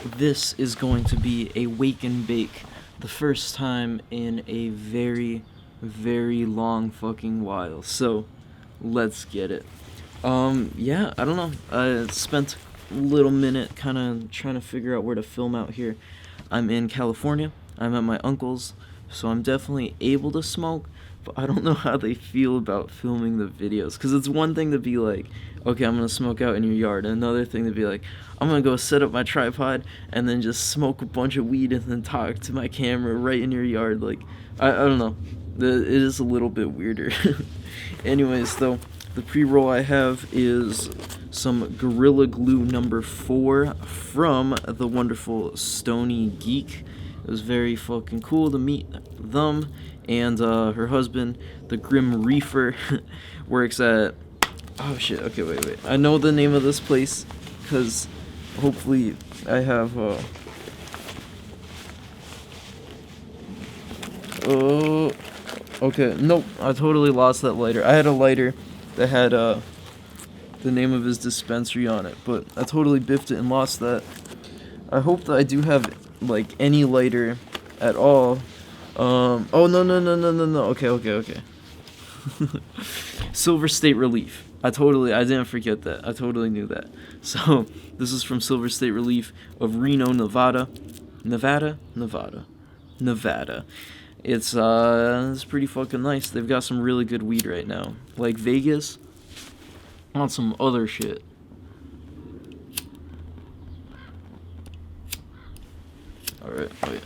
This is going to be a wake and bake, the first time in a very, very long fucking while. So, let's get it. Yeah, I don't know. I spent a little minute kind of trying to figure out where to film out here. I'm in California. I'm at my uncle's, so I'm definitely able to smoke, but I don't know how they feel about filming the videos. Because it's one thing to be like, okay, I'm going to smoke out in your yard. And another thing to be like, I'm going to go set up my tripod and then just smoke a bunch of weed and then talk to my camera right in your yard. Like, I don't know. It is a little bit weirder. Anyways, though, the pre-roll I have is some Gorilla Glue number 4 from the wonderful Stony Geek. It was very fucking cool to meet them. And her husband, the Grim Reefer, works at... Oh shit, okay, wait. I know the name of this place, because hopefully I have... Okay, nope, I totally lost that lighter. I had a lighter that had the name of his dispensary on it, but I totally biffed it and lost that. I hope that I do have, like, any lighter at all. Oh, no. Okay. Silver State Relief. I didn't forget that. I totally knew that. So, this is from Silver State Relief of Reno, Nevada. Nevada. It's pretty fucking nice. They've got some really good weed right now. Like Vegas, on some other shit. Alright, wait.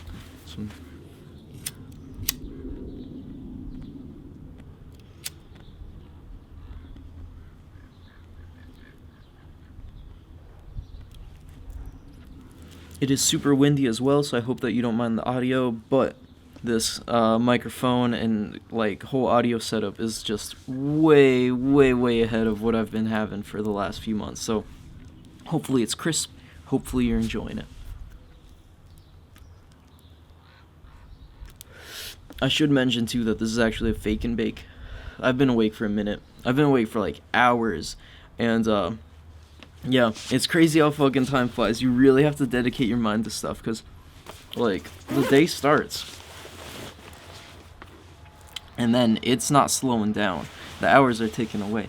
It is super windy as well, so I hope that you don't mind the audio, but this microphone and like whole audio setup is just way ahead of what I've been having for the last few months. So hopefully it's crisp. Hopefully you're enjoying it. I should mention too that this is actually a fake and bake. I've been awake for a minute. I've been awake for like hours, and yeah, it's crazy how fucking time flies. You really have to dedicate your mind to stuff, because like the day starts and then it's not slowing down. The hours are ticking away.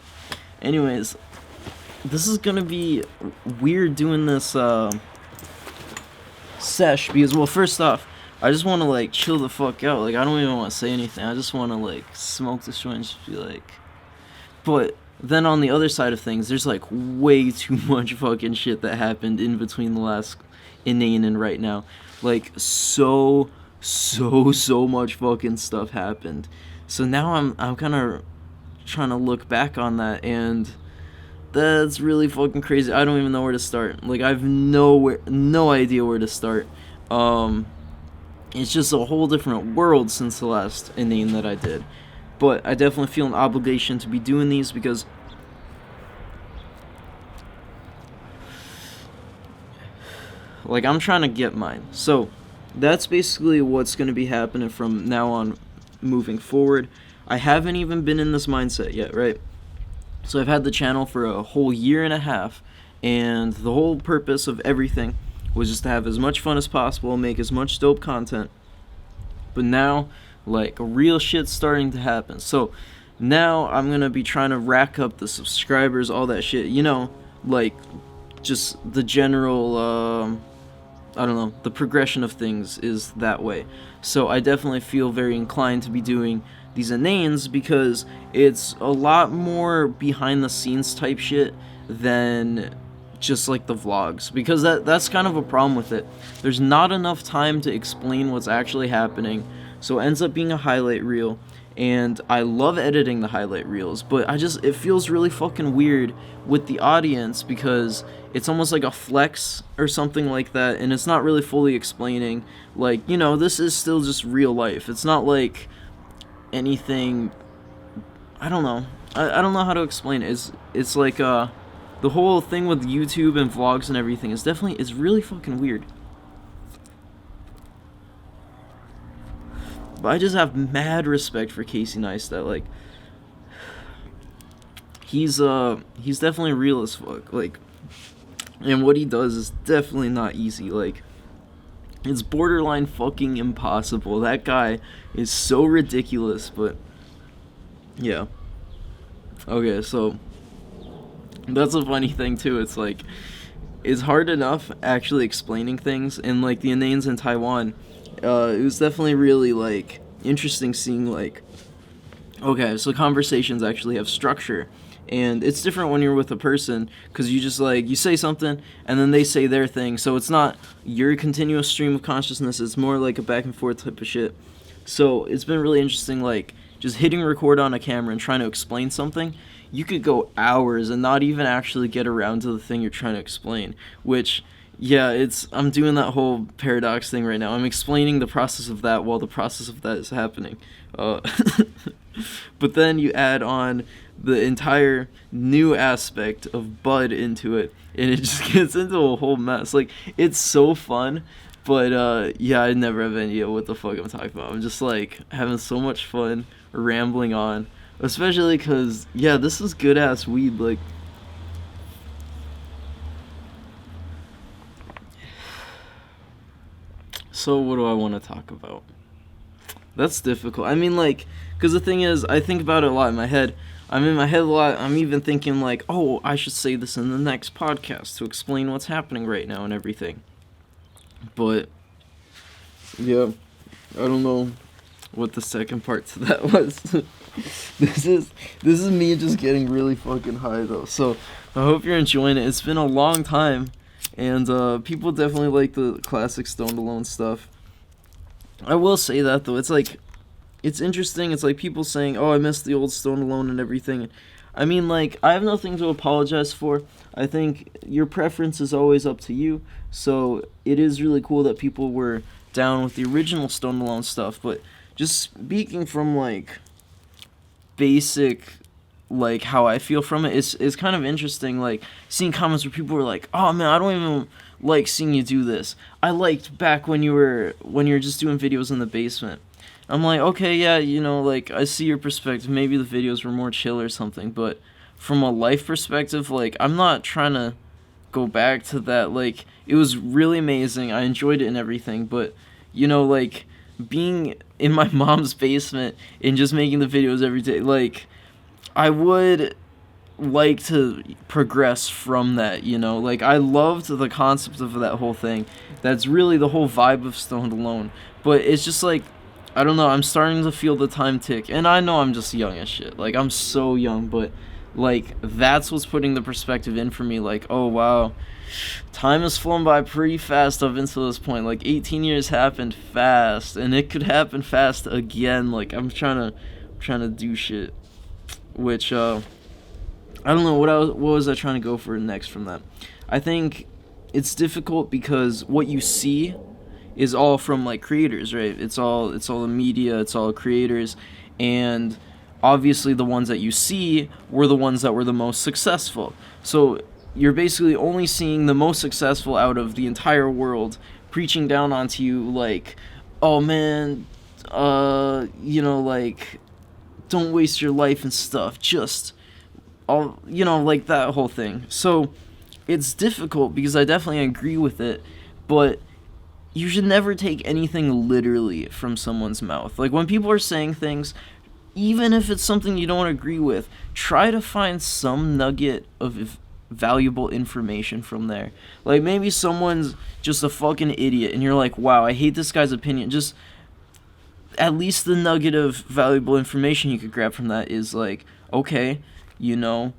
Anyways, this is gonna be weird doing this sesh, because, well, first off, I just want to like chill the fuck out. Like, I don't even want to say anything. I just want to like smoke this joint and just be like... But then on the other side of things, there's like way too much fucking shit that happened in between the last Inane and right now. Like, so much fucking stuff happened. So now I'm kind of trying to look back on that, and that's really fucking crazy. I don't even know where to start. Like, I've no idea where to start. It's just a whole different world since the last Inane that I did. But I definitely feel an obligation to be doing these, because like, I'm trying to get mine. So that's basically what's going to be happening from now on moving forward. I haven't even been in this mindset yet, right? So I've had the channel for a whole year and a half, and the whole purpose of everything was just to have as much fun as possible, make as much dope content. But now, like, real shit's starting to happen. So now I'm gonna be trying to rack up the subscribers, all that shit, you know, like just the general I don't know, the progression of things is that way. So I definitely feel very inclined to be doing these Inanes, because it's a lot more behind the scenes type shit than just like the vlogs, because that's kind of a problem with it. There's not enough time to explain what's actually happening, so it ends up being a highlight reel. And I love editing the highlight reels, but it feels really fucking weird with the audience, because it's almost like a flex or something like that, and it's not really fully explaining, like, you know, this is still just real life. It's not like anything, I don't know. I don't know how to explain it. It's like, the whole thing with YouTube and vlogs and everything is really fucking weird. But I just have mad respect for Casey Neistat. Like, he's definitely real as fuck. Like, And what he does is definitely not easy. Like, it's borderline fucking impossible. That guy is so ridiculous, but yeah. Okay, so that's a funny thing too. It's like, it's hard enough actually explaining things, and like the Inanes in Taiwan, it was definitely really like interesting seeing like, okay, so conversations actually have structure, and it's different when you're with a person because you just like you say something and then they say their thing, so it's not your continuous stream of consciousness. It's more like a back and forth type of shit. So it's been really interesting, like just hitting record on a camera and trying to explain something. You could go hours and not even actually get around to the thing you're trying to explain, which yeah, I'm doing that whole paradox thing right now. I'm explaining the process of that while the process of that is happening. Uh, but then you add on the entire new aspect of Bud into it, and it just gets into a whole mess. Like, it's so fun, but yeah, I never have any idea what the fuck I'm talking about. I'm just like having so much fun rambling on, especially because yeah, this is good ass weed. Like, so what do I want to talk about? That's difficult. I mean, like, because the thing is, I think about it a lot in my head. I'm in my head a lot. I'm even thinking, like, oh, I should say this in the next podcast to explain what's happening right now and everything. But, yeah, I don't know what the second part to that was. This is me just getting really fucking high, though. So, I hope you're enjoying it. It's been a long time, and people definitely like the classic Stoned Alone stuff. I will say that, though. It's like, it's interesting. It's like people saying, oh, I miss the old Stone Alone and everything. I mean, like, I have nothing to apologize for. I think your preference is always up to you. So it is really cool that people were down with the original Stone Alone stuff. But just speaking from, like, basic, like, how I feel from it, it's kind of interesting, like, seeing comments where people were like, oh, man, I don't even like seeing you do this. I liked back when you were just doing videos in the basement. I'm like, okay, yeah, you know, like, I see your perspective. Maybe the videos were more chill or something, but from a life perspective, like, I'm not trying to go back to that. Like, it was really amazing. I enjoyed it and everything, but, you know, like, being in my mom's basement and just making the videos every day, like, I would like to progress from that, you know? Like, I loved the concept of that whole thing. That's really the whole vibe of Stoned Alone. But it's just like, I don't know, I'm starting to feel the time tick. And I know I'm just young as shit. Like, I'm so young, but, like, that's what's putting the perspective in for me. Like, oh, wow, time has flown by pretty fast up until this point. Like, 18 years happened fast, and it could happen fast again. Like, I'm trying to do shit. Which, I don't know, what was I trying to go for next from that? I think it's difficult because what you see is all from, like, creators, right? It's all the media, it's all creators, and obviously the ones that you see were the ones that were the most successful. So you're basically only seeing the most successful out of the entire world preaching down onto you, like, oh man, you know, like, don't waste your life and stuff, just all, you know, like that whole thing. So it's difficult because I definitely agree with it, but you should never take anything literally from someone's mouth. Like, when people are saying things, even if it's something you don't agree with, try to find some nugget of valuable information from there. Like, maybe someone's just a fucking idiot and you're like, wow, I hate this guy's opinion. Just at least the nugget of valuable information you could grab from that is like, okay, you know,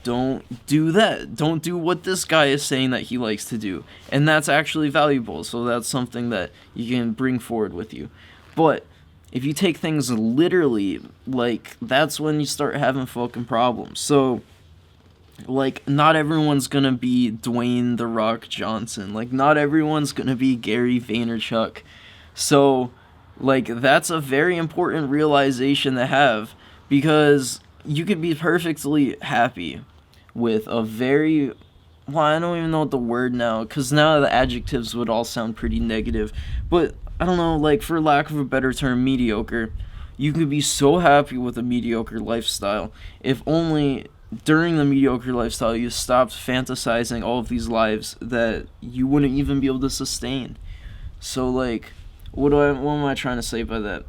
don't do that. Don't do what this guy is saying that he likes to do. And that's actually valuable, so that's something that you can bring forward with you. But if you take things literally, like, that's when you start having fucking problems. So, like, not everyone's gonna be Dwayne The Rock Johnson. Like, not everyone's gonna be Gary Vaynerchuk. So, like, that's a very important realization to have, because you could be perfectly happy with a very, well, I don't even know what the word now, because now the adjectives would all sound pretty negative, but I don't know, like, for lack of a better term, mediocre. You could be so happy with a mediocre lifestyle if only during the mediocre lifestyle, you stopped fantasizing all of these lives that you wouldn't even be able to sustain. So, like, what am I trying to say by that?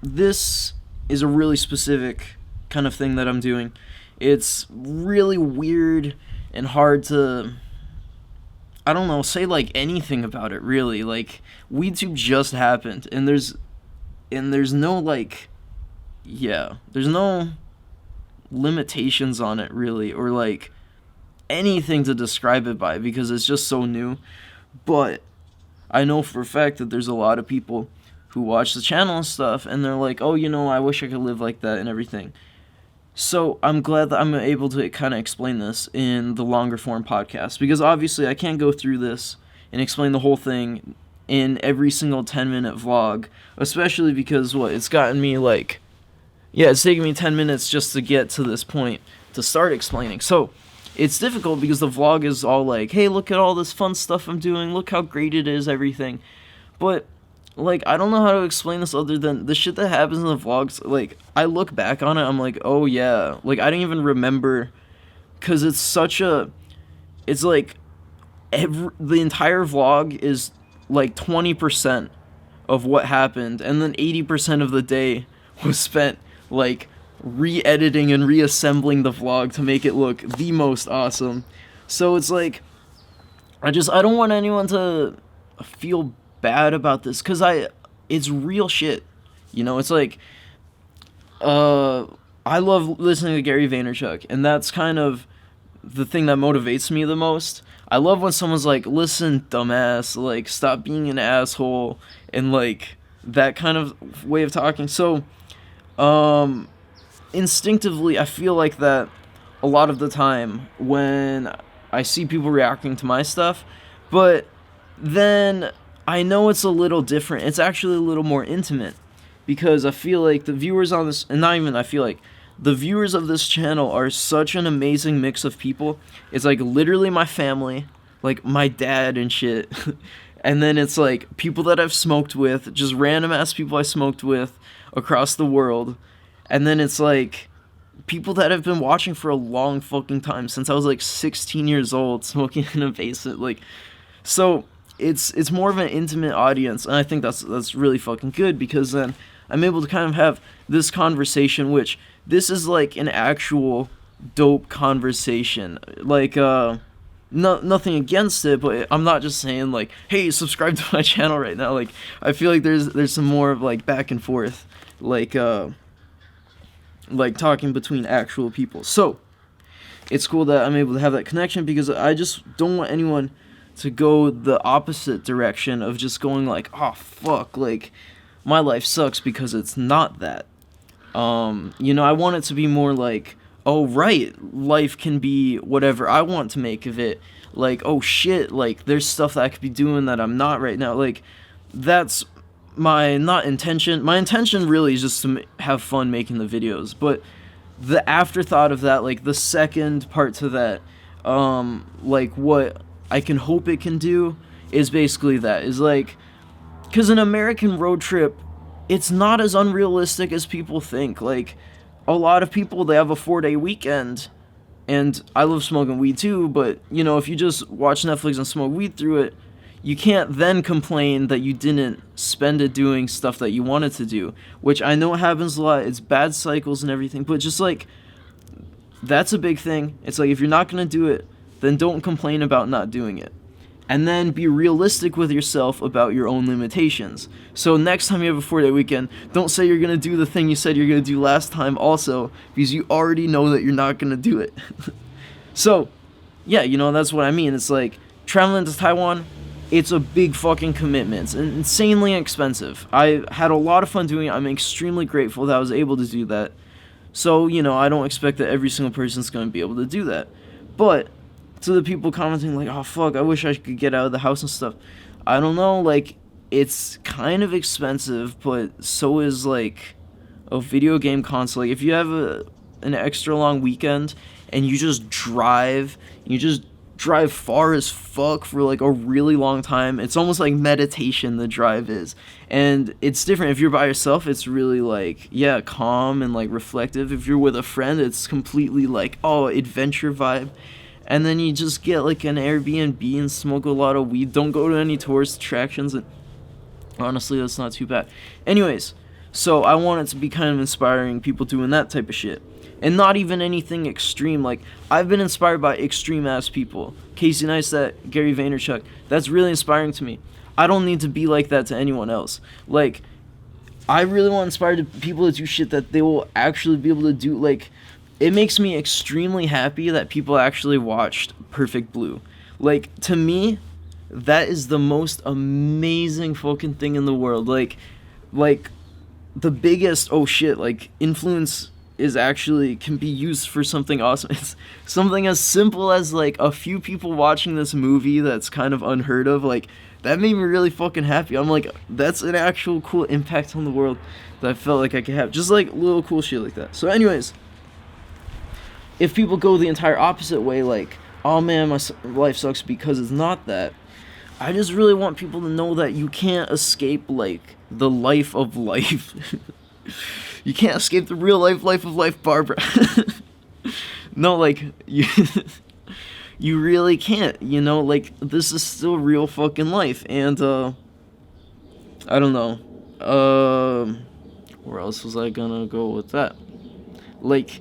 This is a really specific kind of thing that I'm doing. It's really weird and hard to, I don't know, say like anything about it really. Like, WeedTube just happened, and there's no like, yeah, there's no limitations on it really, or like anything to describe it by, because it's just so new. But I know for a fact that there's a lot of people who watch the channel and stuff, and they're like, oh, I wish I could live like that and everything. So I'm glad that I'm able to kind of explain this in the longer form podcast, because obviously I can't go through this and explain the whole thing in every single 10-minute vlog, especially because it's gotten me like, yeah, it's taken me 10 minutes just to get to this point to start explaining. So it's difficult because the vlog is all like, hey, look at all this fun stuff I'm doing, look how great it is, everything. But like, I don't know how to explain this other than the shit that happens in the vlogs. Like, I look back on it, I'm like, oh yeah, like I didn't even remember, because it's like the entire vlog is like 20% of what happened, and then 80% of the day was spent like re-editing and reassembling the vlog to make it look the most awesome. So it's like, I don't want anyone to feel bad about this, because it's real shit, it's like, I love listening to Gary Vaynerchuk, and that's kind of the thing that motivates me the most. I love when someone's like, listen, dumbass, like, stop being an asshole, and like that kind of way of talking. So instinctively I feel like that a lot of the time when I see people reacting to my stuff, but then I know it's a little different. It's actually a little more intimate, because I feel like the viewers on this, and not even I feel like, the viewers of this channel are such an amazing mix of people. It's like literally my family, like my dad and shit. And then it's like people that I've smoked with, just random ass people I smoked with across the world. And then it's like people that have been watching for a long fucking time, since I was like 16 years old, smoking in a basement. Like, so it's more of an intimate audience, and I think that's really fucking good, because then I'm able to kind of have this conversation, which this is like an actual dope conversation. Like, nothing against it, but I'm not just saying like, hey, subscribe to my channel right now. Like, I feel like there's some more of like back and forth, like talking between actual people. So it's cool that I'm able to have that connection, because I just don't want anyone to go the opposite direction of just going like, oh fuck, like my life sucks, because it's not that. I want it to be more like, oh right, life can be whatever I want to make of it. Like, oh shit, like there's stuff that I could be doing that I'm not right now. Like, that's my intention. My intention really is just to have fun making the videos, but the afterthought of that, like the second part to that, like what I can hope it can do is basically that, is like, because an American road trip, it's not as unrealistic as people think. Like, a lot of people, they have a 4-day weekend, and I love smoking weed too, but if you just watch Netflix and smoke weed through it, you can't then complain that you didn't spend it doing stuff that you wanted to do, which I know happens a lot. It's bad cycles and everything, but just like, that's a big thing. It's like, if you're not gonna do it, then don't complain about not doing it. And then be realistic with yourself about your own limitations. So next time you have a 4-day weekend, don't say you're gonna do the thing you said you're gonna do last time also, because you already know that you're not gonna do it. So, yeah, that's what I mean. It's like, traveling to Taiwan, it's a big fucking commitment. It's insanely expensive. I had a lot of fun doing it. I'm extremely grateful that I was able to do that. So, I don't expect that every single person's gonna be able to do that. But to the people commenting like, oh fuck, I wish I could get out of the house and stuff, I don't know, like, it's kind of expensive, but so is like a video game console. Like, if you have an extra long weekend and you just drive, you just drive far as fuck for like a really long time. It's almost like meditation, the drive is. And it's different. If you're by yourself, it's really like, yeah, calm and like reflective. If you're with a friend, it's completely like, oh, adventure vibe. And then you just get like an Airbnb and smoke a lot of weed. Don't go to any tourist attractions. And honestly, that's not too bad. Anyways, so I want it to be kind of inspiring, people doing that type of shit. And not even anything extreme. Like, I've been inspired by extreme ass people. Casey Neistat, Gary Vaynerchuk. That's really inspiring to me. I don't need to be like that to anyone else. Like, I really want to inspire people to do shit that they will actually be able to do. Like, it makes me extremely happy that people actually watched Perfect Blue. Like, to me, that is the most amazing fucking thing in the world. Like the biggest, oh shit, like, influence is actually can be used for something awesome. It's something as simple as like a few people watching this movie that's kind of unheard of. Like, that made me really fucking happy. I'm like, that's an actual cool impact on the world that I felt like I could have. Just like little cool shit like that. So anyways, if people go the entire opposite way, like, oh man, my life sucks because it's not that, I just really want people to know that you can't escape like the life of life. You can't escape the real life of life, Barbara. No, like, you really can't, you know? Like, this is still real fucking life, and, I don't know. Where else was I gonna go with that? Like,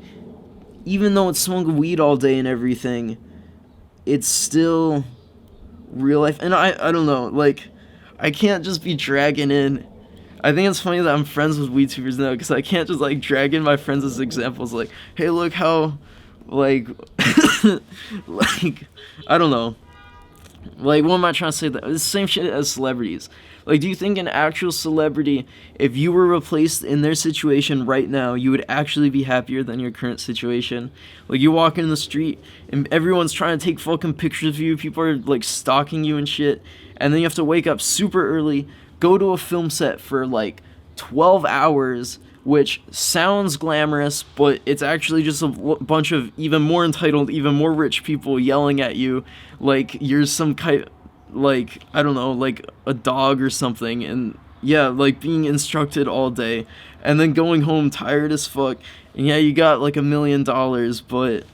even though it's smoking weed all day and everything, it's still real life, and I don't know, like, I can't just be dragging in. I think it's funny that I'm friends with WeedTubers now, because I can't just, like, drag in my friends as examples, like, hey, look how, like, like, I don't know. Like, what am I trying to say? That it's the same shit as celebrities. Like, do you think an actual celebrity, if you were replaced in their situation right now, you would actually be happier than your current situation? Like, you walk in the street, and everyone's trying to take fucking pictures of you, people are, like, stalking you and shit, and then you have to wake up super early, go to a film set for like 12 hours, which sounds glamorous, but it's actually just a bunch of even more entitled, even more rich people yelling at you like you're some kind, like, I don't know, like a dog or something. And yeah, like being instructed all day and then going home tired as fuck. And yeah, you got like $1 million, but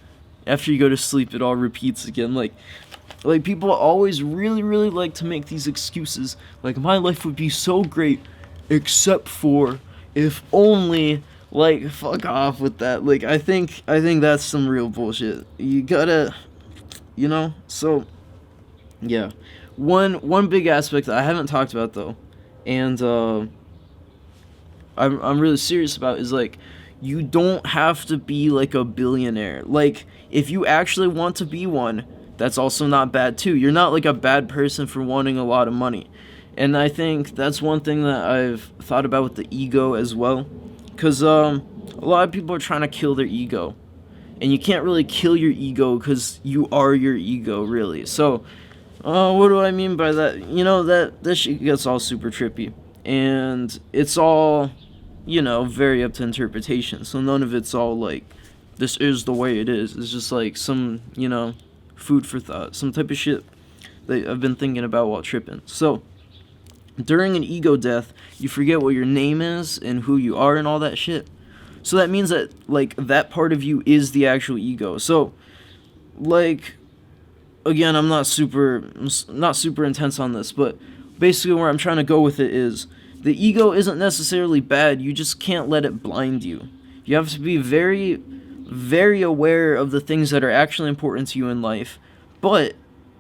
after you go to sleep it all repeats again. Like, people always really, really like to make these excuses. Like, my life would be so great, except for if only, like, fuck off with that. Like, I think that's some real bullshit. You gotta, you know? So, yeah. One big aspect that I haven't talked about, though, and, I'm really serious about is, like, you don't have to be, like, a billionaire. Like, if you actually want to be one, that's also not bad too. You're not like a bad person for wanting a lot of money. And I think that's one thing that I've thought about with the ego as well. Because a lot of people are trying to kill their ego. And you can't really kill your ego because you are your ego, really. So, what do I mean by that? You know, that shit gets all super trippy. And it's all, you know, very up to interpretation. So none of it's all like, this is the way it is. It's just like some, you know, food for thought, some type of shit that I've been thinking about while tripping. So, during an ego death, you forget what your name is and who you are and all that shit. So that means that, like, that part of you is the actual ego. So, like, again, I'm not super intense on this, but basically where I'm trying to go with it is, the ego isn't necessarily bad, you just can't let it blind you. You have to be very, very aware of the things that are actually important to you in life. But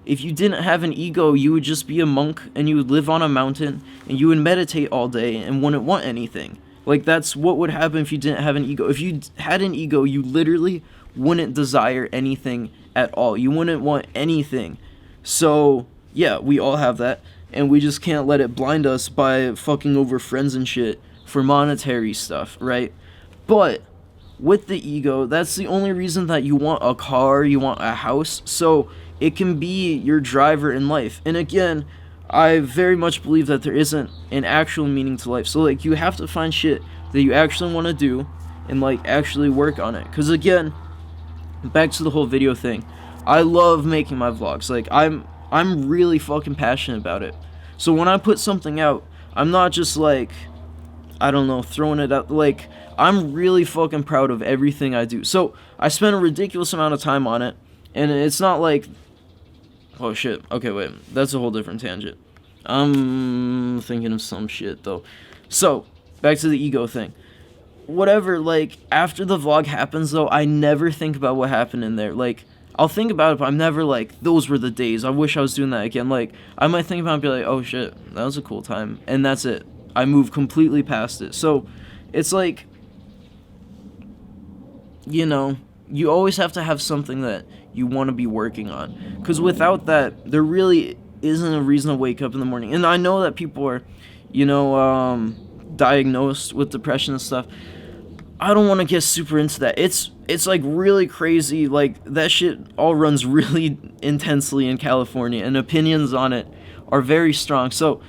if you didn't have an ego, you would just be a monk and you would live on a mountain and you would meditate all day and wouldn't want anything. Like, that's what would happen if you didn't have an ego. If you had an ego, you literally wouldn't desire anything at all. You wouldn't want anything. So, yeah, we all have that, and we just can't let it blind us by fucking over friends and shit for monetary stuff, right? But with the ego, that's the only reason that you want a car, you want a house, so it can be your driver in life. And again, I very much believe that there isn't an actual meaning to life. So, like, you have to find shit that you actually want to do and, like, actually work on it. Because, again, back to the whole video thing, I love making my vlogs. Like, I'm really fucking passionate about it. So when I put something out, I'm not just like, I don't know, throwing it out. Like, I'm really fucking proud of everything I do. So I spent a ridiculous amount of time on it, and it's not like, oh shit, okay, wait, that's a whole different tangent. I'm thinking of some shit though. So back to the ego thing. Whatever, like, after the vlog happens though, I never think about what happened in there. Like, I'll think about it, but I'm never like, those were the days, I wish I was doing that again. Like, I might think about it and be like, oh shit, that was a cool time, and that's it. I move completely past it. So it's like, you know, you always have to have something that you want to be working on, because without that, there really isn't a reason to wake up in the morning. And I know that people are, you know, diagnosed with depression and stuff. I don't want to get super into that. It's like really crazy. Like, that shit all runs really intensely in California, and opinions on it are very strong. So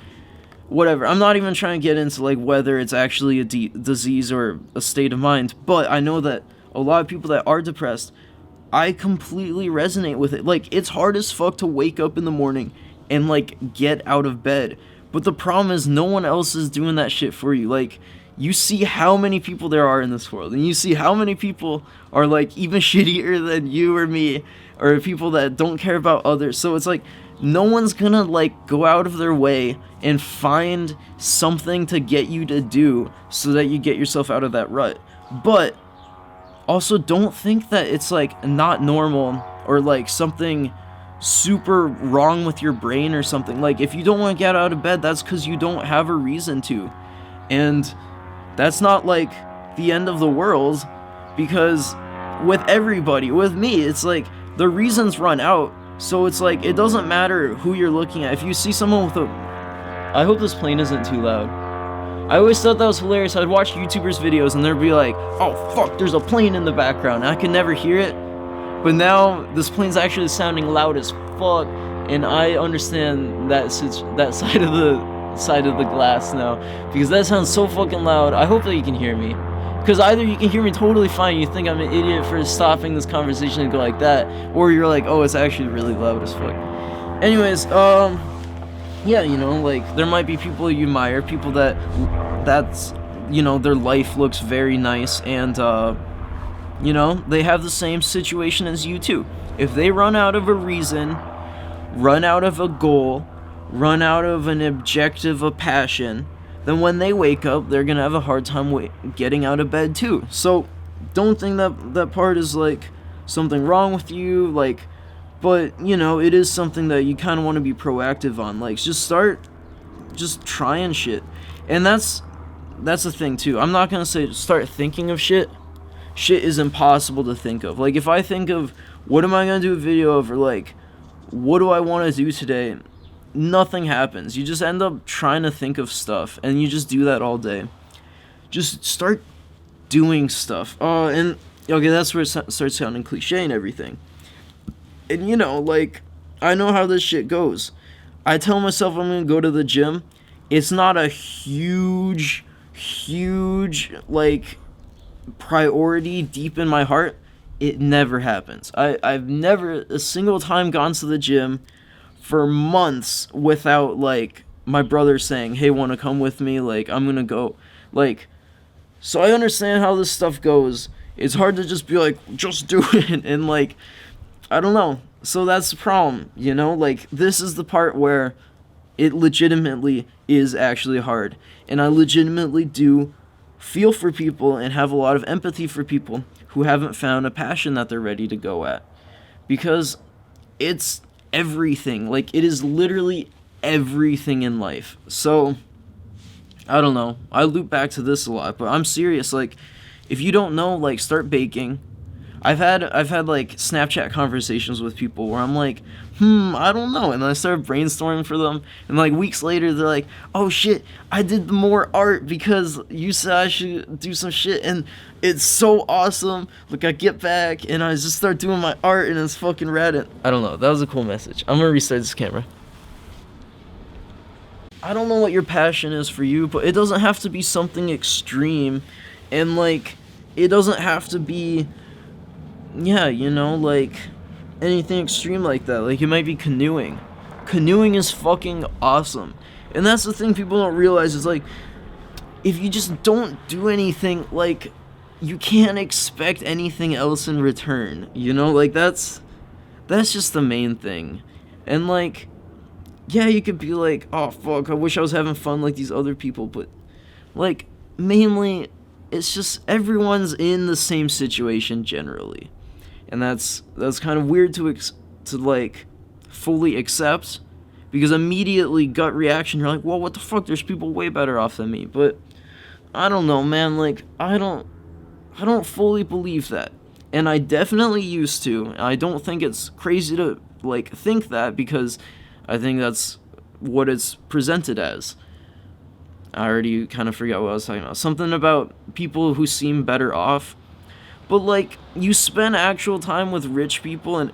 whatever, I'm not even trying to get into like whether it's actually a disease or a state of mind, but I know that a lot of people that are depressed, I completely resonate with it. Like, it's hard as fuck to wake up in the morning and like get out of bed, but the problem is no one else is doing that shit for you. Like, you see how many people there are in this world, and you see how many people are like even shittier than you or me, or people that don't care about others. So it's like, no one's gonna like go out of their way and find something to get you to do so that you get yourself out of that rut. But also, don't think that it's like not normal or like something super wrong with your brain or something. Like, if you don't want to get out of bed, that's because you don't have a reason to. And that's not like the end of the world, because with everybody, with me, it's like the reasons run out. So it's like, it doesn't matter who you're looking at. If you see someone with a... I hope this plane isn't too loud. I always thought that was hilarious. I'd watch YouTubers' videos and they'd be like, oh fuck, there's a plane in the background. I can never hear it. But now this plane's actually sounding loud as fuck, and I understand that side of the glass now, because that sounds so fucking loud. I hope that you can hear me, because either you can hear me totally fine, you think I'm an idiot for stopping this conversation and go like that, or you're like, oh, it's actually really loud as fuck. Anyways, yeah, you know, like, there might be people you admire, people that's, you know, their life looks very nice, and you know, they have the same situation as you too. If they run out of a reason, run out of a goal, run out of an objective, a passion, then when they wake up, they're gonna have a hard time getting out of bed too. So don't think that part is like something wrong with you, like, but you know, it is something that you kind of want to be proactive on. Like, just trying shit. And that's the thing too. I'm not gonna say start thinking of shit. Shit is impossible to think of. Like, if I think of what am I gonna do a video of, or like what do I want to do today, nothing happens. You just end up trying to think of stuff, and you just do that all day. Just start doing stuff. And okay, that's where it starts sounding cliche and everything. And you know, like, I know how this shit goes. I tell myself I'm gonna go to the gym. It's not a huge like priority deep in my heart. It never happens. I've never a single time gone to the gym for months without like my brother saying, hey, want to come with me? Like, I'm gonna go. Like, so I understand how this stuff goes. It's hard to just be like, just do it, and like, I don't know. So that's the problem, you know? Like, this is the part where it legitimately is actually hard, and I legitimately do feel for people and have a lot of empathy for people who haven't found a passion that they're ready to go at, because it's everything. Like, it is literally everything in life. So I don't know, I loop back to this a lot, but I'm serious. Like, if you don't know, like, start baking. I've had like Snapchat conversations with people where I'm like, I don't know, and then I start brainstorming for them, and like weeks later they're like, oh shit, I did more art because you said I should do some shit, and it's so awesome. Like, I get back and I just start doing my art, and it's fucking rad. And I don't know, that was a cool message. I'm gonna restart this camera. I don't know what your passion is for you, but it doesn't have to be something extreme, and like, it doesn't have to be, yeah, you know, like, anything extreme like that. Like, it might be canoeing. Canoeing is fucking awesome. And that's the thing people don't realize is, like, if you just don't do anything, like, you can't expect anything else in return. You know, like, that's just the main thing. And, like, yeah, you could be like, oh, fuck, I wish I was having fun like these other people, but, like, mainly, it's just everyone's in the same situation generally. And that's kind of weird to like, fully accept, because immediately, gut reaction, you're like, well, what the fuck, there's people way better off than me. But I don't know, man, like, I don't fully believe that. And I definitely used to. I don't think it's crazy to, like, think that, because I think that's what it's presented as. I already kind of forgot what I was talking about. Something about people who seem better off. But, like, you spend actual time with rich people, and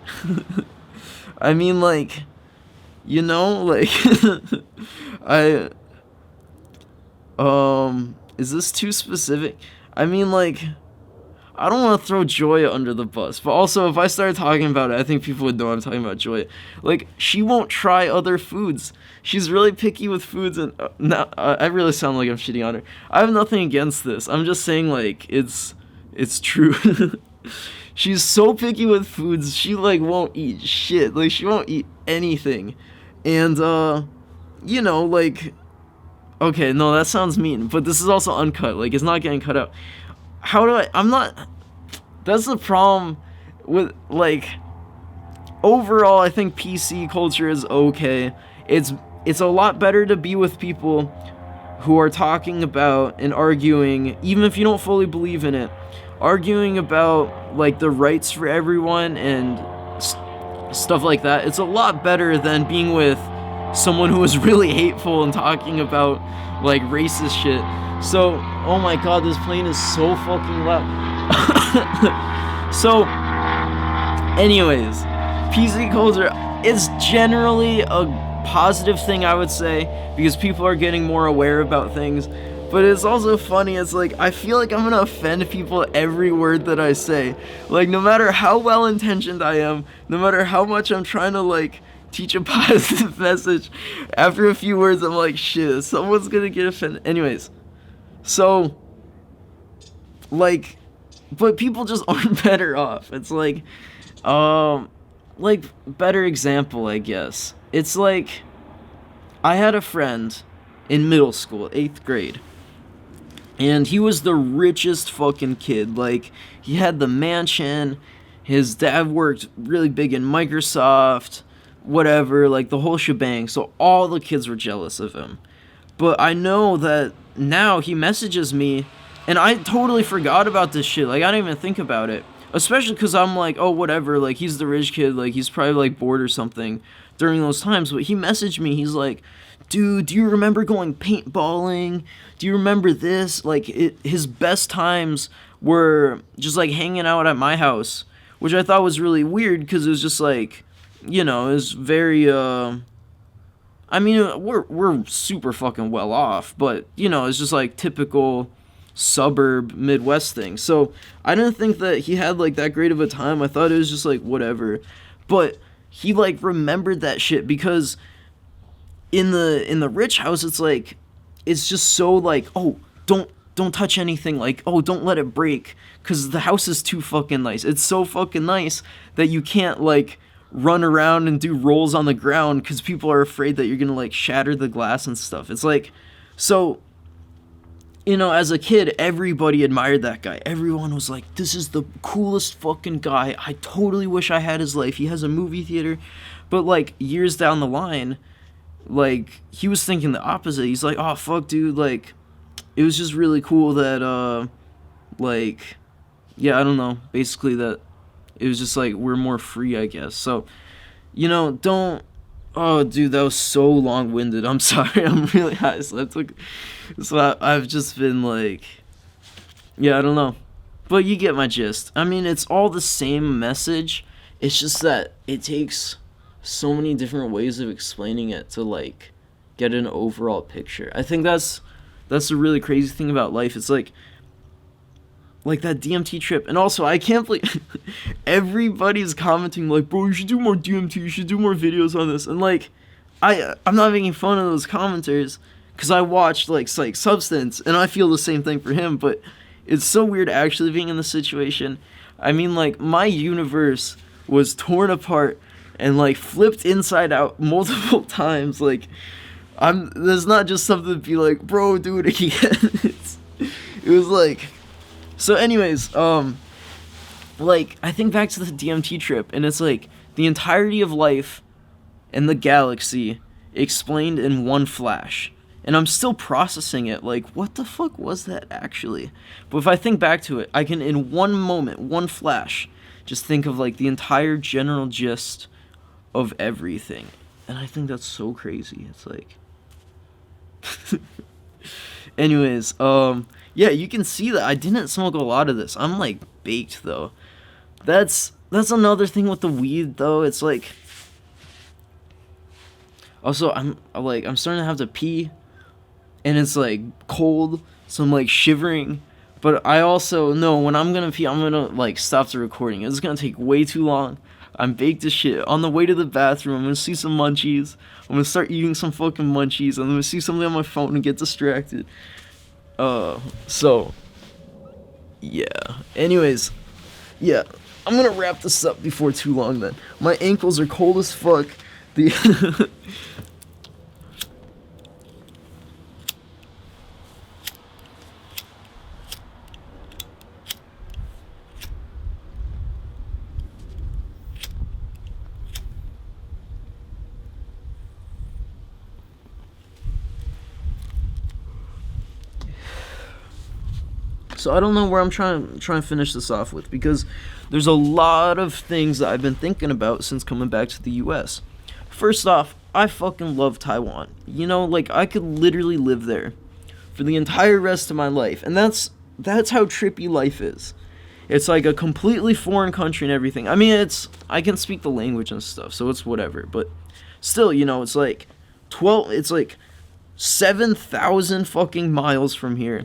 I mean, like, you know, like, is this too specific? I mean, like, I don't want to throw Joy under the bus, but also, if I started talking about it, I think people would know I'm talking about Joy. Like, she won't try other foods. She's really picky with foods, and I really sound like I'm shitting on her. I have nothing against this. I'm just saying, like, it's true. She's so picky with foods, she, like, won't eat shit. Like, she won't eat anything. And, you know, like, okay, no, that sounds mean, but this is also uncut. Like, it's not getting cut out. That's the problem with, like, overall, I think PC culture is okay. It's a lot better to be with people who are talking about and arguing, even if you don't fully believe in it, arguing about, like, the rights for everyone and stuff like that. It's a lot better than being with someone who is really hateful and talking about, like, racist shit. So, oh my god, this plane is so fucking loud. So, anyways, PC culture is generally a positive thing, I would say, because people are getting more aware about things. But it's also funny, it's like, I feel like I'm gonna offend people every word that I say. Like, no matter how well-intentioned I am, no matter how much I'm trying to, like, teach a positive message, after a few words, I'm like, shit, someone's gonna get offended. Anyways, so, like, but people just aren't better off. It's like, better example, I guess. It's like, I had a friend in middle school, 8th grade, and he was the richest fucking kid. Like, he had the mansion, his dad worked really big in Microsoft, whatever, like, the whole shebang, so all the kids were jealous of him. But I know that now he messages me, and I totally forgot about this shit. Like, I didn't even think about it. Especially because I'm like, oh, whatever, like, he's the rich kid, like, he's probably, like, bored or something during those times. But he messaged me, he's like, dude, do you remember going paintballing? Do you remember this? Like, his best times were just, like, hanging out at my house, which I thought was really weird, because it was just, like, you know, it was very, I mean, we're super fucking well off, but, you know, it's just, like, typical suburb Midwest thing. So I didn't think that he had, like, that great of a time. I thought it was just, like, whatever. But he, like, remembered that shit, because in the rich house, it's like, it's just so, like, oh, don't touch anything, like, oh, don't let it break, because the house is too fucking nice. It's so fucking nice that you can't, like, run around and do rolls on the ground, because people are afraid that you're gonna, like, shatter the glass and stuff. It's like, so, you know, as a kid, everybody admired that guy. Everyone was like, this is the coolest fucking guy. I totally wish I had his life. He has a movie theater. But, like, years down the line, like, he was thinking the opposite. He's like, oh, fuck, dude, like, it was just really cool that, like, yeah, I don't know, basically that it was just, like, we're more free, I guess. So, you know, don't, oh, dude, that was so long-winded. I'm sorry, I'm really high, so I've just been, like, yeah, I don't know. But you get my gist. I mean, it's all the same message. It's just that it takes so many different ways of explaining it to, like, get an overall picture. I think that's the really crazy thing about life. It's like, like that DMT trip. And also, I can't believe everybody's commenting like, bro, you should do more DMT, you should do more videos on this. And like, I'm not making fun of those commenters, because I watched like Substance, and I feel the same thing for him. But it's so weird actually being in the situation. I mean, like, my universe was torn apart and like flipped inside out multiple times. Like, there's not just something to be like, bro, do it again. It was like, so anyways, like, I think back to the DMT trip, and it's like the entirety of life and the galaxy explained in one flash. And I'm still processing it, like, what the fuck was that actually? But if I think back to it, I can, in one moment, one flash, just think of, like, the entire general gist of everything. And I think that's so crazy. It's like... Anyways, yeah, you can see that I didn't smoke a lot of this. I'm, like, baked, though. That's another thing with the weed, though. It's like... Also, I'm starting to have to pee. And it's like cold, so I'm like shivering. But I also know when I'm gonna pee, I'm gonna like stop the recording. It's gonna take way too long. I'm baked as shit. On the way to the bathroom, I'm gonna see some munchies. I'm gonna start eating some fucking munchies. I'm gonna see something on my phone and get distracted. So yeah. Anyways, yeah, I'm gonna wrap this up before too long. Then my ankles are cold as fuck. The So I don't know where I'm trying to finish this off with, because there's a lot of things that I've been thinking about since coming back to the US. First off, I fucking love Taiwan. You know, like, I could literally live there for the entire rest of my life. And that's how trippy life is. It's like a completely foreign country and everything. I mean, I can speak the language and stuff, so it's whatever. But still, you know, it's like 7,000 fucking miles from here.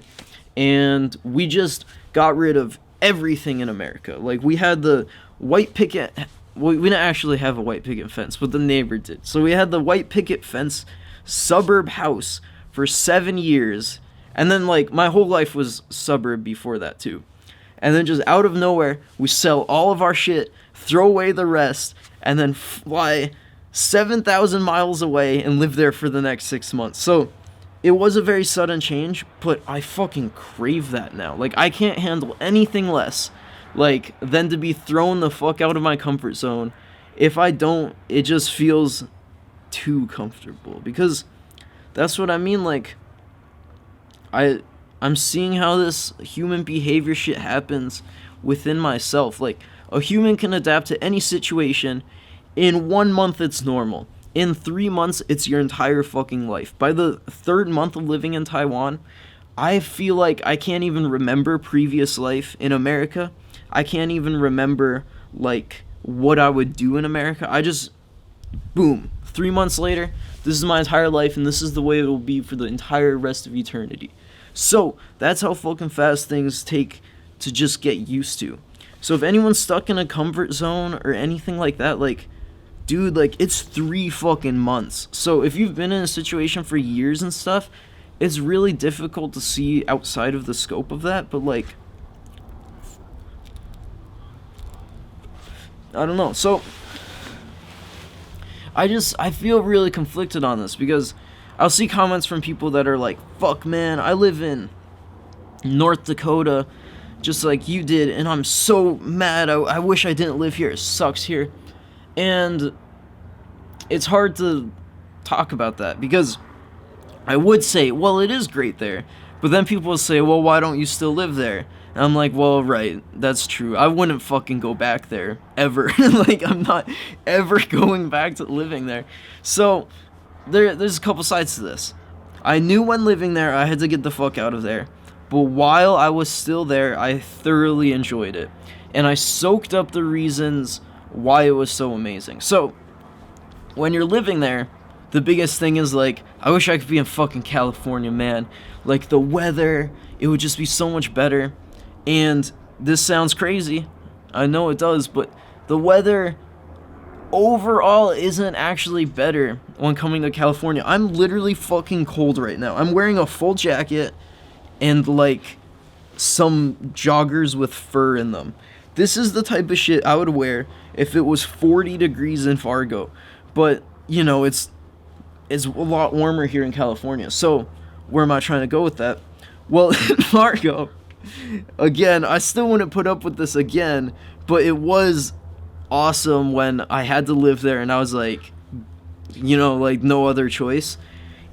And we just got rid of everything in America. Like, we had the white picket... We didn't actually have a white picket fence, but the neighbor did. So we had the white picket fence suburb house for 7 years. And then, like, my whole life was suburb before that, too. And then just out of nowhere, we sell all of our shit, throw away the rest, and then fly 7,000 miles away and live there for the next 6 months. So... it was a very sudden change, but I fucking crave that now. Like, I can't handle anything less, like, than to be thrown the fuck out of my comfort zone. If I don't, it just feels too comfortable. Because that's what I mean, like, I'm seeing how this human behavior shit happens within myself. Like, a human can adapt to any situation. In 1 month, it's normal. In 3 months, it's your entire fucking life. By the 3rd month of living in Taiwan, I feel like I can't even remember previous life in America. I can't even remember, like, what I would do in America. I just, boom, 3 months later, this is my entire life, and this is the way it will be for the entire rest of eternity. So, that's how fucking fast things take to just get used to. So if anyone's stuck in a comfort zone or anything like that, like... dude, like, it's 3 fucking months. So if you've been in a situation for years and stuff, it's really difficult to see outside of the scope of that. But, like, I don't know. So I feel really conflicted on this, because I'll see comments from people that are like, fuck, man, I live in North Dakota just like you did, and I'm so mad. I wish I didn't live here. It sucks here. And it's hard to talk about that, because I would say, well, it is great there. But then people will say, well, why don't you still live there? And I'm like, well, right, that's true. I wouldn't fucking go back there, ever. Like, I'm not ever going back to living there. So, there's a couple sides to this. I knew when living there, I had to get the fuck out of there. But while I was still there, I thoroughly enjoyed it. And I soaked up the reasons why it was so amazing. So, when you're living there, the biggest thing is, like, I wish I could be in fucking California, man. Like, the weather, it would just be so much better. And this sounds crazy. I know it does, but the weather overall isn't actually better when coming to California. I'm literally fucking cold right now. I'm wearing a full jacket and like some joggers with fur in them. This is the type of shit I would wear if it was 40 degrees in Fargo. But, you know, it's a lot warmer here in California. So, where am I trying to go with that? Well, in Fargo, again, I still wouldn't put up with this again, but it was awesome when I had to live there and I was like, you know, like no other choice.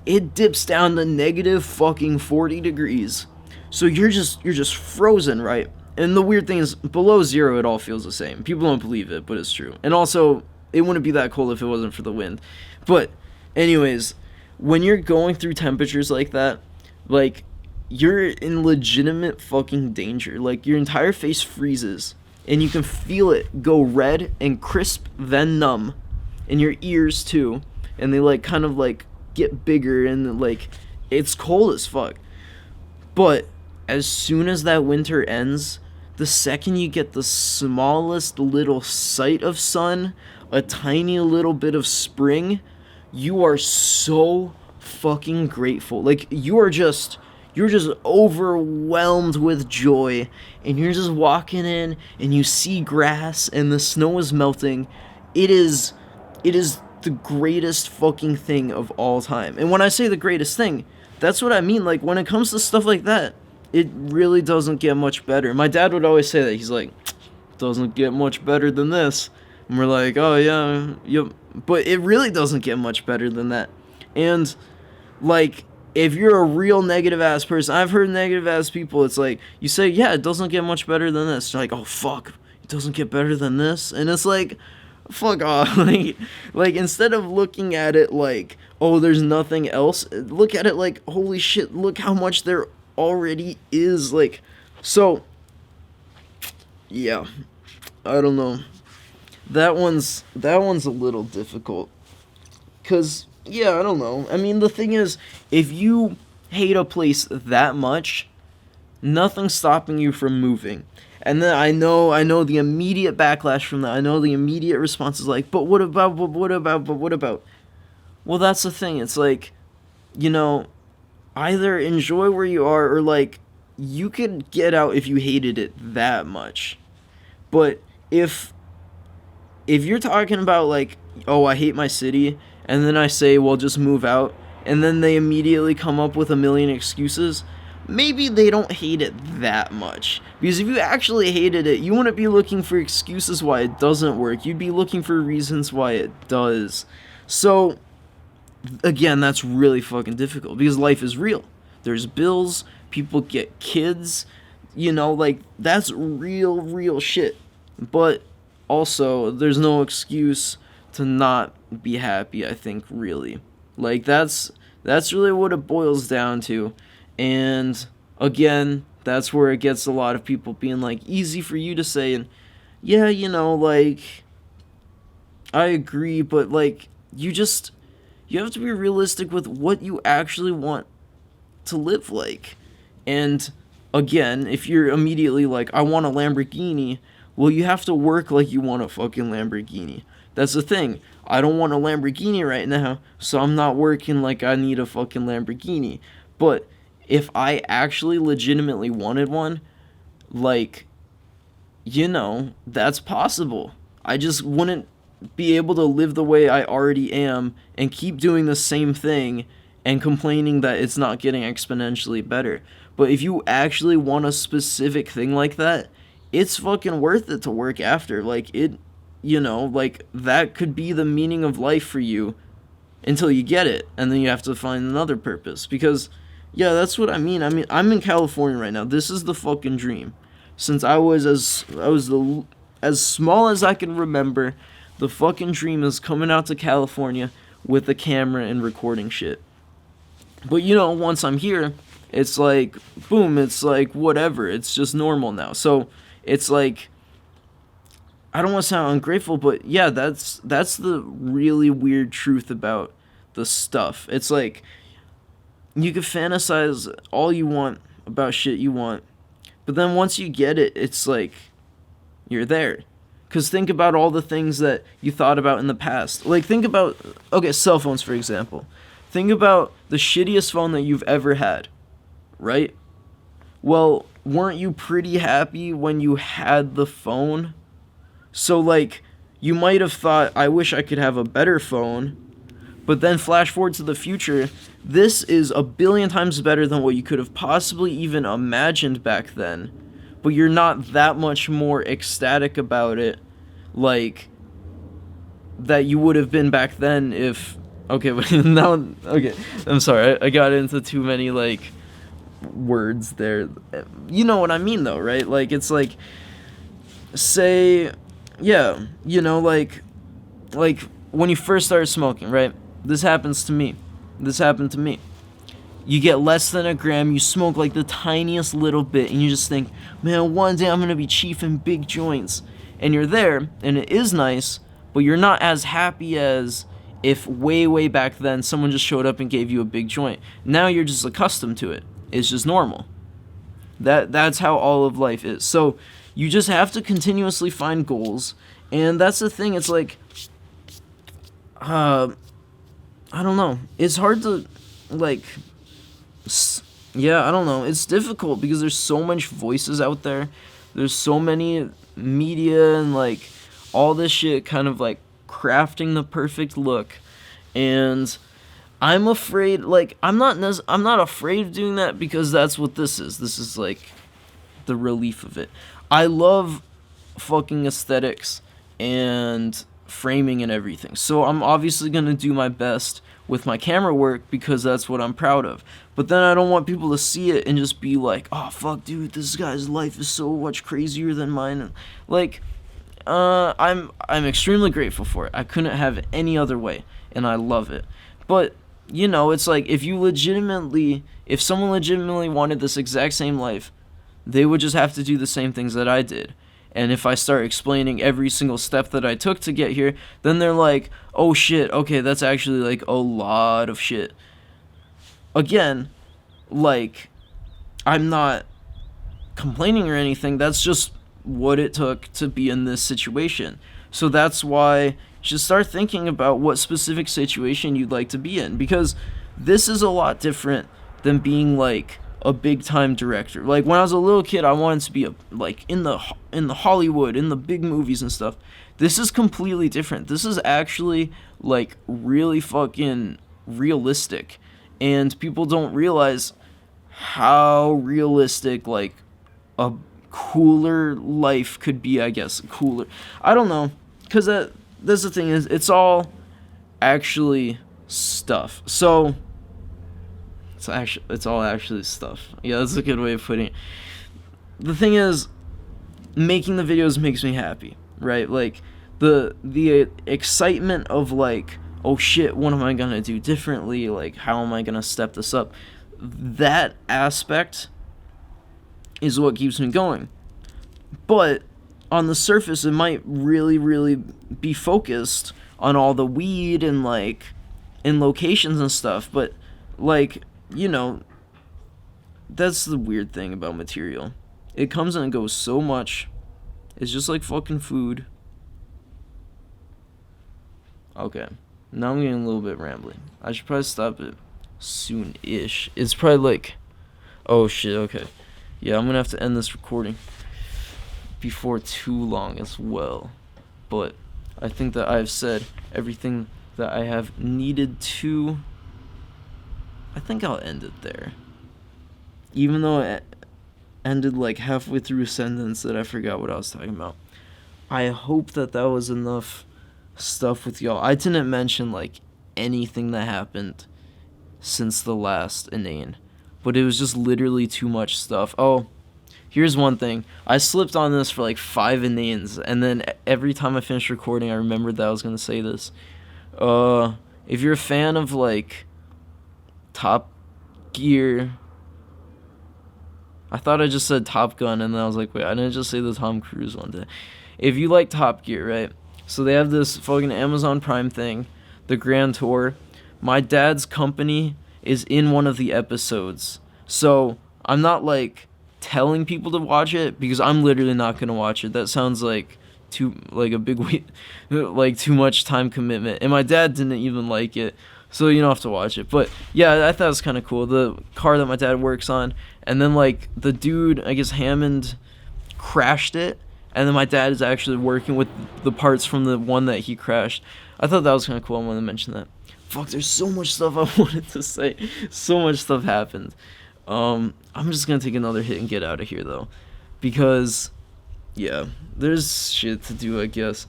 It dips down to negative fucking 40 degrees. So you're just frozen, right? And the weird thing is, below zero, it all feels the same. People don't believe it, but it's true. And also, it wouldn't be that cold if it wasn't for the wind. But, anyways, when you're going through temperatures like that, like, you're in legitimate fucking danger. Like, your entire face freezes, and you can feel it go red and crisp, then numb. And your ears, too. And they, like, kind of, like, get bigger, and, like, it's cold as fuck. But as soon as that winter ends, the second you get the smallest little sight of sun, a tiny little bit of spring, you are so fucking grateful. Like, you're just overwhelmed with joy, and you're just walking in and you see grass and the snow is melting. It is the greatest fucking thing of all time. And when I say the greatest thing, that's what I mean. Like, when it comes to stuff like that, it really doesn't get much better. My dad would always say that. He's like, doesn't get much better than this. And we're like, oh yeah, yep. But it really doesn't get much better than that. And, like, if you're a real negative ass person, I've heard negative ass people, it's like, you say, yeah, it doesn't get much better than this. They're like, oh fuck, it doesn't get better than this. And it's like, fuck off. like instead of looking at it like, oh, there's nothing else, look at it like, holy shit, look how much there already is. Like, so yeah, I don't know, that one's a little difficult, because yeah, I don't know. I mean, the thing is, if you hate a place that much, nothing's stopping you from moving. And then I know the immediate backlash from that. I know the immediate response is like, but what about? Well, that's the thing. It's like, you know, either enjoy where you are, or like, you could get out if you hated it that much. But if you're talking about like, oh, I hate my city, and then I say, well, just move out, and then they immediately come up with a million excuses, maybe they don't hate it that much. Because if you actually hated it, you wouldn't be looking for excuses why it doesn't work. You'd be looking for reasons why it does. So, again, that's really fucking difficult, because life is real. There's bills, people get kids, you know, like, that's real shit. But also, there's no excuse to not be happy, I think, really. Like, that's really what it boils down to. And again, that's where it gets a lot of people being like, easy for you to say, and yeah, you know, like, I agree, but like, you have to be realistic with what you actually want to live like. And again, if you're immediately like, I want a Lamborghini, well, you have to work like you want a fucking Lamborghini. That's the thing. I don't want a Lamborghini right now, so I'm not working like I need a fucking Lamborghini. But if I actually legitimately wanted one, like, you know, that's possible. I just wouldn't be able to live the way I already am and keep doing the same thing and complaining that it's not getting exponentially better. But if you actually want a specific thing like that, it's fucking worth it to work after. Like, it, you know, like, that could be the meaning of life for you until you get it, and then you have to find another purpose. Because, yeah, that's what I mean. I mean, I'm in California right now. This is the fucking dream. Since I was as small as I can remember, the fucking dream is coming out to California with a camera and recording shit. But, you know, once I'm here, it's like, boom, it's like, whatever. It's just normal now. So, it's like, I don't want to sound ungrateful, but yeah, that's the really weird truth about the stuff. It's like, you can fantasize all you want about shit you want, But then once you get it, it's like you're there. Because think about all the things that you thought about in the past. Like, think about, okay, cell phones, for example. Think about the shittiest phone that you've ever had, right? Well, weren't you pretty happy when you had the phone? So, like, you might have thought, I wish I could have a better phone. But then flash forward to the future, this is a billion times better than what you could have possibly even imagined back then. But you're not that much more ecstatic about it, like, that you would have been back then if... Okay, but now... Okay, I'm sorry, I got into too many, like, words there. You know what I mean, though, right? Like, it's like, say... Yeah, you know, like, when you first started smoking, right? This happens to me. This happened to me. You get less than a gram, you smoke like the tiniest little bit, and you just think, man, one day I'm going to be chiefing big joints. And you're there, and it is nice, but you're not as happy as if way, way back then someone just showed up and gave you a big joint. Now you're just accustomed to it. It's just normal. That's how all of life is. So you just have to continuously find goals, and that's the thing. It's like, I don't know. It's hard to, like... Yeah, I don't know. It's difficult because there's so much voices out there. There's so many media and, like, all this shit kind of, like, crafting the perfect look. And I'm afraid, like, I'm not afraid of doing that because that's what this is. This is, like, the relief of it. I love fucking aesthetics and framing and everything. So I'm obviously going to do my best with my camera work because that's what I'm proud of. But then I don't want people to see it and just be like, oh, fuck, dude, this guy's life is so much crazier than mine. Like, I'm extremely grateful for it. I couldn't have it any other way, and I love it. But, you know, it's like, if someone legitimately wanted this exact same life, they would just have to do the same things that I did. And if I start explaining every single step that I took to get here, then they're like, oh shit, okay, that's actually like a lot of shit. Again, like, I'm not complaining or anything, that's just what it took to be in this situation. So that's why you should start thinking about what specific situation you'd like to be in, because this is a lot different than being like a big time director. Like, when I was a little kid, I wanted to be in the Hollywood, in the big movies and stuff. This is completely different. This is actually like really fucking realistic, and people don't realize how realistic like a cooler life could be. I guess cooler. I don't know, because that's the thing, is it's all actually stuff. So it's all actually stuff. Yeah, that's a good way of putting it. The thing is, making the videos makes me happy, right? Like, the excitement of like, oh shit, what am I gonna do differently? Like, how am I gonna step this up? That aspect is what keeps me going. But on the surface, it might really, really be focused on all the weed and like in locations and stuff. But like, you know, that's the weird thing about material. It comes and it goes so much. It's just like fucking food. Okay, now I'm getting a little bit rambling. I should probably stop it soon-ish. It's probably like, oh shit, okay. Yeah, I'm gonna have to end this recording before too long as well. But I think that I've said everything that I have needed to. I think I'll end it there. Even though it ended like halfway through a sentence that I forgot what I was talking about. I hope that was enough stuff with y'all. I didn't mention like anything that happened since the last Inane, but it was just literally too much stuff. Oh, here's one thing. I slipped on this for like 5 Inanes, and then every time I finished recording, I remembered that I was going to say this. If you're a fan of like Top Gear, I thought I just said Top Gun, and then I was like, wait, I didn't just say the Tom Cruise one day. If you like Top Gear, right? So they have this fucking Amazon Prime thing, the Grand Tour. My dad's company is in one of the episodes. So I'm not like telling people to watch it, because I'm literally not gonna watch it. That sounds like too much time commitment. And my dad didn't even like it, so you don't have to watch it. But yeah, I thought it was kind of cool. The car that my dad works on, and then like the dude, I guess Hammond, crashed it, and then my dad is actually working with the parts from the one that he crashed. I thought that was kind of cool. I wanted to mention that. Fuck, there's so much stuff I wanted to say. So much stuff happened. I'm just gonna take another hit and get out of here though, because yeah, there's shit to do, I guess.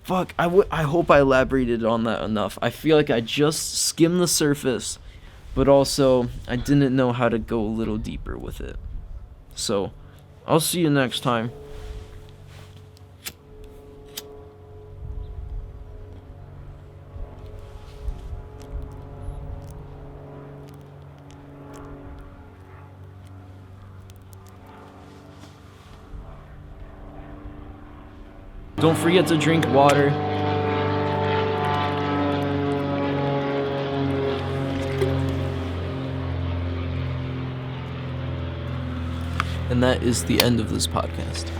Fuck, I hope I elaborated on that enough. I feel like I just skimmed the surface, but also I didn't know how to go a little deeper with it. So, I'll see you next time. Don't forget to drink water. And that is the end of this podcast.